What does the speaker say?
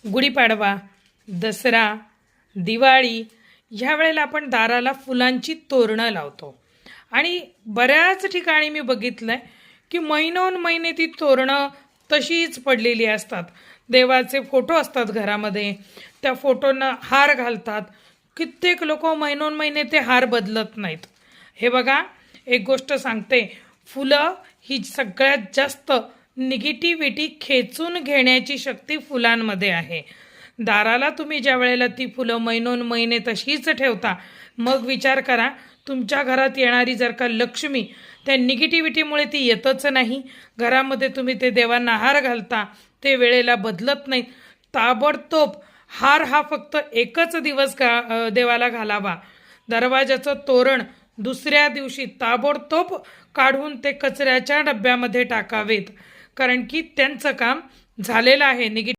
गुढीपाडवा, दसरा, दिवाळी ह्या वेळेला आपण दाराला फुलांची तोरणं लावतो. आणि बऱ्याच ठिकाणी मी बघितलं आहे की महिनोन महिने ती तोरणं तशीच पडलेली असतात. देवाचे फोटो असतात घरामध्ये, त्या फोटोंना हार घालतात. कित्येक लोक महिनोन महिने ते हार बदलत नाहीत. हे बघा, एक गोष्ट सांगते, फुलं ही सगळ्यात जास्त निगेटिव्हिटी खेचून घेण्याची शक्ती फुलांमध्ये आहे. दाराला तुम्ही ज्या वेळेला ती फुलं महिनोन महिने तशीच ठेवता, मग विचार करा, तुमच्या घरात येणारी जर का लक्ष्मी त्या निगेटिव्हिटीमुळे ती येतच नाही. घरामध्ये तुम्ही ते देवांना हार घालता, ते वेळेला बदलत नाही. ताबडतोब हार हा फक्त एकच दिवस देवाला घालावा. दरवाजाचं तोरण दुसऱ्या दिवशी ताबडतोब काढून ते कचऱ्याच्या डब्यामध्ये टाकावेत, कारण की त्यांचं काम झालेलं आहे.